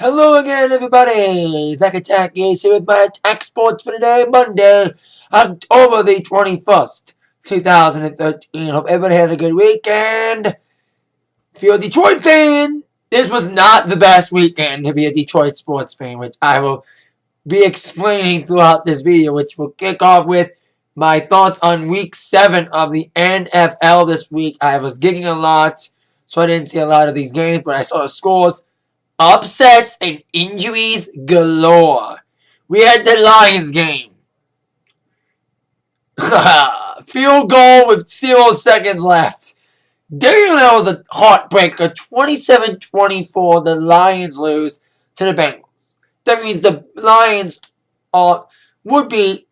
Hello again, everybody! Zach Attack is here with my Atak Sportz for today, Monday, October the 21st, 2013. Hope everybody had a good weekend. If you're a Detroit fan, this was not the best weekend to be a Detroit sports fan, which I will be explaining throughout this video, which will kick off with my thoughts on Week 7 of the NFL this week. I was gigging a lot, so I didn't see a lot of these games, but I saw the scores. Upsets and injuries galore. We had the Lions game. Field goal with 0 seconds left. Damn, that was a heartbreaker. 27-24, the Lions lose to the Bengals. That means the Lions would be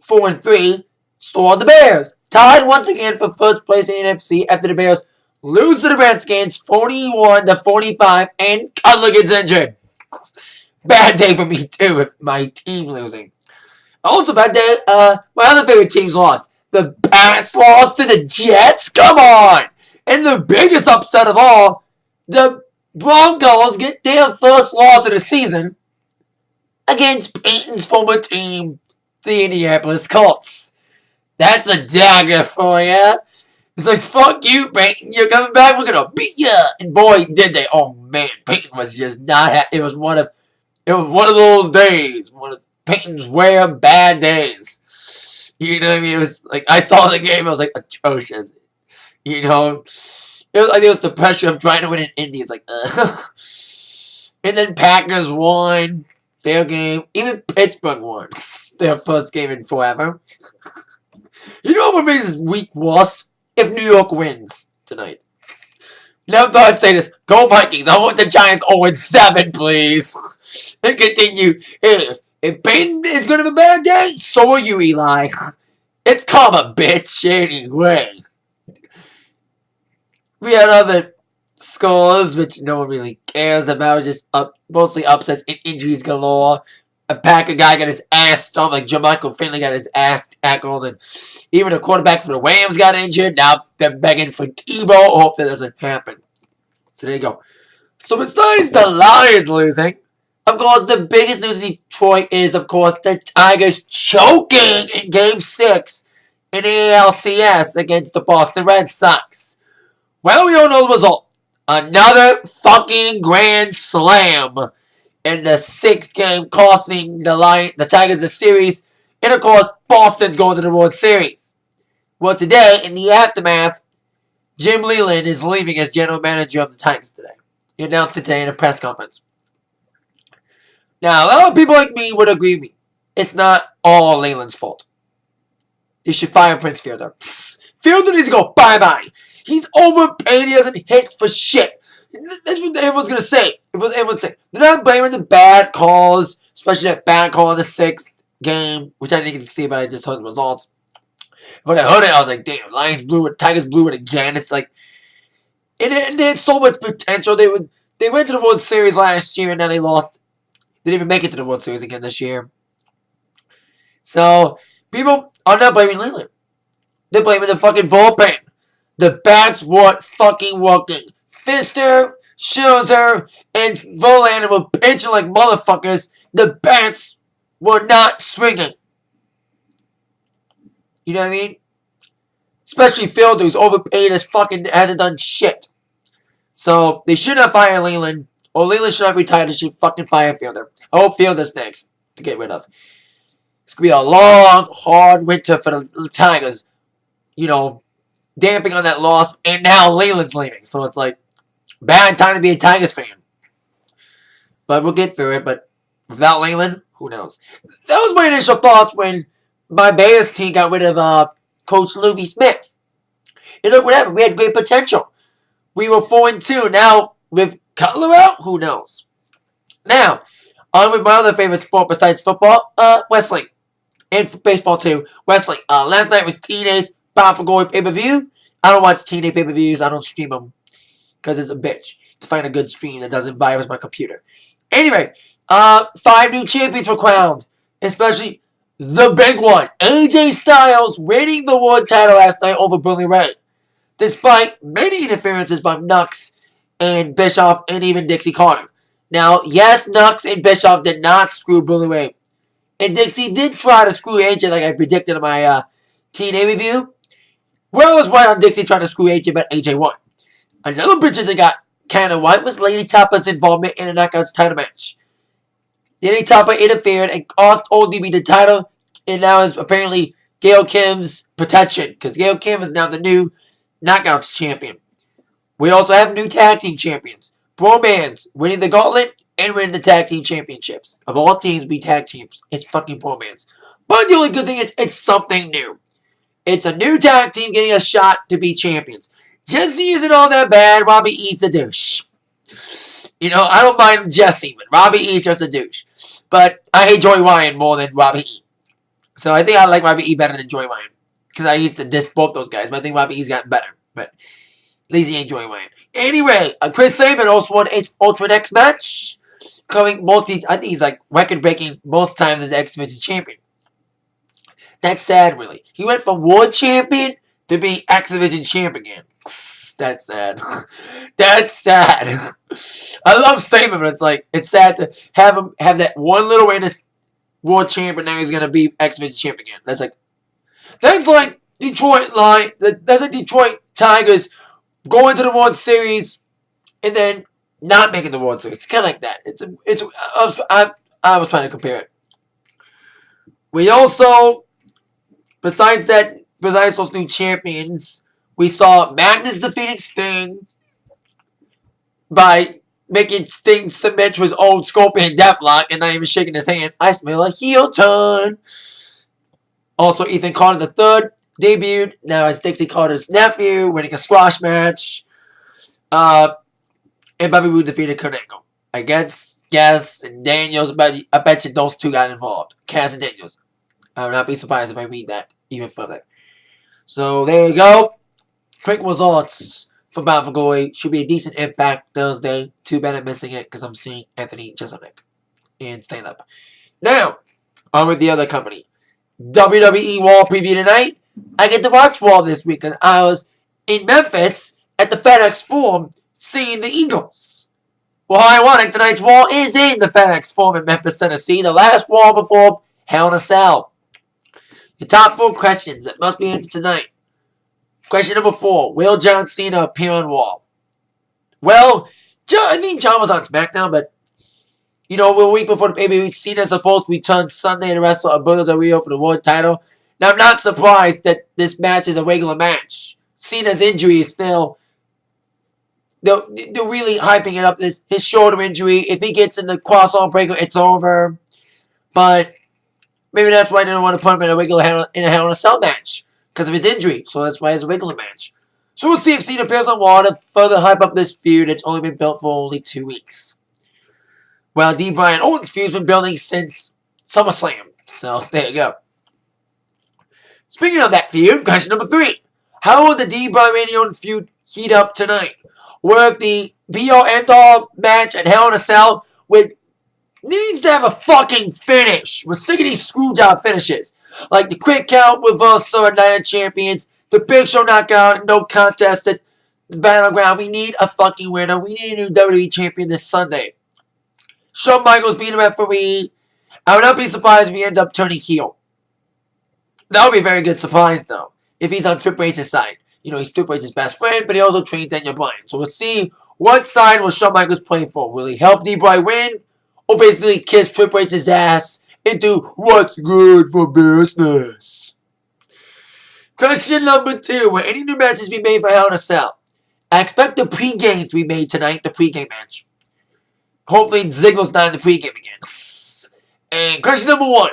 4-3, still on the Bears. Tied once again for first place in the NFC after the Bears lose to the Redskins 41-45, and Cutler gets injured. Bad day for me too with my team losing. Also bad day, my other favorite teams lost. The Pats lost to the Jets? Come on! And the biggest upset of all, the Broncos get their first loss of the season against Peyton's former team, the Indianapolis Colts. That's a dagger for ya. It's like, fuck you, Peyton. You're coming back. We're gonna beat ya. And boy, did they! Oh man, Peyton was just not. It was one of those days. One of Peyton's rare bad days. You know what I mean? It was like I saw the game. I was like atrocious. You know, it was like it was the pressure of trying to win in Indy. It's like, and then Packers won their game. Even Pittsburgh won their first game in forever. You know what made this week worse? If New York wins tonight. Never thought I'd say this. Go Vikings. I want the Giants 0-7, please. And continue. If Peyton is going to have a bad day, so are you, Eli. It's karma, bitch. Anyway. We had other scores, which no one really cares about. Just mostly upsets and injuries galore. A Packer guy got his ass stomped, like Jermichael Finley got his ass tackled, and even a quarterback for the Rams got injured. Now they're begging for Tebow. Hope that doesn't happen. So there you go. So besides the Lions losing, of course, the biggest news in Detroit is, of course, the Tigers choking in Game 6 in the ALCS against the Boston Red Sox. Well, we all know the result. Another fucking grand slam in the 6th game, costing the Tigers the series. And of course, Boston's going to the World Series. Well, today, in the aftermath, Jim Leyland is leaving as general manager of the Tigers today. He announced it today in a press conference. Now, a lot of people like me would agree with me. It's not all Leyland's fault. They should fire Prince Fielder. Fielder needs to go bye-bye. He's overpaid. He doesn't hit for shit. That's what everyone's going to say. Everyone's saying. They're not blaming the bad calls, especially that bad call in the 6th game, which I didn't get to see, but I just heard the results. When I heard it, I was like, damn, Lions blew it, Tigers blew it again. It's like, they had so much potential. They went to the World Series last year, and now they lost. They didn't even make it to the World Series again this year. So, people are not blaming Leyland. They're blaming the fucking bullpen. The bats weren't fucking working. Fister, Scherzer, and Verlander were pitching like motherfuckers. The bats were not swinging. You know what I mean? Especially Fielder, who's overpaid as fucking hasn't done shit. So, they should not fire Leyland. Or Leyland should not retire. They should fucking fire Fielder. I hope Fielder's next to get rid of. It's going to be a long, hard winter for the Tigers. You know, damping on that loss. And now Leyland's leaving. So, it's like, bad time to be a Tigers fan. But we'll get through it. But without Leyland, who knows? That was my initial thoughts when my Bears team got rid of Coach Lovie Smith. And look what happened. We had great potential. We were 4-2. Now, with Cutler out, who knows? Now, on with my other favorite sport besides football, wrestling. And baseball too. Wrestling. Last night was TNA's Bound for Glory pay-per-view. I don't watch TNA pay-per-views. I don't stream them. Because it's a bitch to find a good stream that doesn't virus my computer. Anyway, 5 new champions were crowned. Especially the big one. AJ Styles winning the world title last night over Billy Ray. Despite many interferences by Nux and Bischoff and even Dixie Carter. Now, yes, Nux and Bischoff did not screw Bully Ray. And Dixie did try to screw AJ like I predicted in my TNA review. Well, I was right on Dixie trying to screw AJ, but AJ won. Another bitch that got kind of white was Lady Tapa's involvement in a Knockouts title match. Lady Tapa interfered and cost ODB the title, and now is apparently Gail Kim's protection, because Gail Kim is now the new Knockouts champion. We also have new tag team champions. Bromans winning the gauntlet and winning the tag team championships. Of all teams, be tag teams. It's fucking Bromans. But the only good thing is it's something new. It's a new tag team getting a shot to be champions. Jesse isn't all that bad. Robbie E's a douche. You know, I don't mind Jesse, but Robbie E's just a douche. But I hate Joey Ryan more than Robbie E. So I think I like Robbie E better than Joey Ryan. Because I used to diss both those guys, but I think Robbie E's gotten better. But at least he ain't Joey Ryan. Anyway, Chris Sabin also won Ultra X match. Coming I think he's like record-breaking most times as X Division champion. That's sad, really. He went from World Champion to being X Division champ again. That's sad. That's sad. I love Sabin, but it's sad to have him have that one little win as World Champ, and now he's gonna be X Division champ again. That's like Detroit that's like Detroit Tigers going to the World Series and then not making the World Series. It's kind of like that. I was trying to compare it. We also, besides those new champions, we saw Magnus defeating Sting by making Sting submit to his own Scorpion Deathlock and not even shaking his hand. I smell a heel turn. Also, Ethan Carter III debuted now as Dixie Carter's nephew, winning a squash match. And Bobby Roode defeated Kurt Angle. I guess Cass and Daniels, I bet you those two got involved. Cass and Daniels. I would not be surprised if I read that even further. So there you go. Quick results for Bound for Glory. Should be a decent Impact Thursday. Too bad I'm missing it because I'm seeing Anthony Jeselnik and stand up. Now, on with the other company. WWE Raw preview tonight. I get to watch Raw this week because I was in Memphis at the FedEx Forum seeing the Eagles. Well, how ironic, tonight's Raw is in the FedEx Forum in Memphis, Tennessee. The last Raw before Hell in a Cell. The top 4 questions that must be answered tonight. Question number 4. Will John Cena appear on Raw? Well, I think John was on SmackDown, but you know, a week before the pay-per-view, Cena's supposed to return Sunday to wrestle Alberto Del Rio for the world title. Now, I'm not surprised that this match is a regular match. Cena's injury is still... They're really hyping it up. His shoulder injury. If he gets in the cross-arm breaker, it's over. But maybe that's why they don't want to put him in a Hell in a Cell match. Because of his injury. So that's why it's a regular match. So we'll see if Cena appears on Raw to further hype up this feud that's only been built for only 2 weeks. Well, D. Bryan Owens feud's been building since SummerSlam. So there you go. Speaking of that feud, question number 3. How will the D. Bryan Randy Orton feud heat up tonight? Where the be-all end-all match at Hell in a Cell needs to have a fucking finish. We're sick of these screwjob finishes. Like the quick count reversal at Night of Champions, the Big Show knockout, no contest at the Battleground. We need a fucking winner. We need a new WWE champion this Sunday. Shawn Michaels being a referee. I would not be surprised if he ends up turning heel. That would be a very good surprise, though, if he's on Triple H's side. You know, he's Triple H's best friend, but he also trained Daniel Bryan. So we'll see what side will Shawn Michaels play for. Will he help D. Bryan win? Or basically kiss Triple H's ass into what's good for business? Question number 2. Will any new matches be made for Hell in a Cell? I expect the pregame to be made tonight, the pregame match. Hopefully Ziggler's not in the pregame again. And question number 1.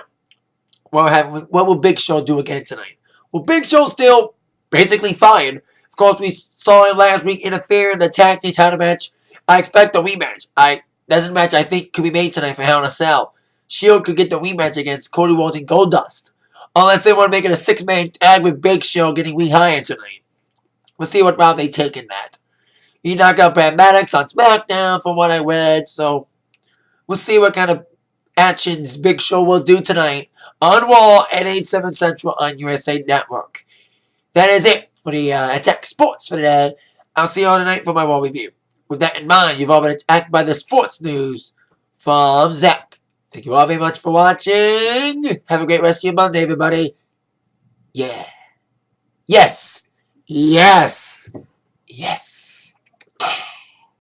What will Big Show do again tonight? Well, Big Show's still basically fine. Of course, we saw him last week interfere in the tag team title match. I expect a rematch. That's a match I think could be made tonight for Hell in a Cell. Shield could get the rematch against Cody Rhodes and Goldust. Unless they want to make it a 6-man tag with Big Show getting rehired tonight. We'll see what route they take in that. He knocked out Brad Maddox on SmackDown from what I read. So we'll see what kind of actions Big Show will do tonight on Raw at 8/7 Central on USA Network. That is it for the Atak Sportz for today. I'll see you all tonight for my Raw review. With that in mind, you've all been attacked by the sports news from Zach. Thank you all very much for watching. Have a great rest of your Monday, everybody. Yeah. Yes. Yes. Yes.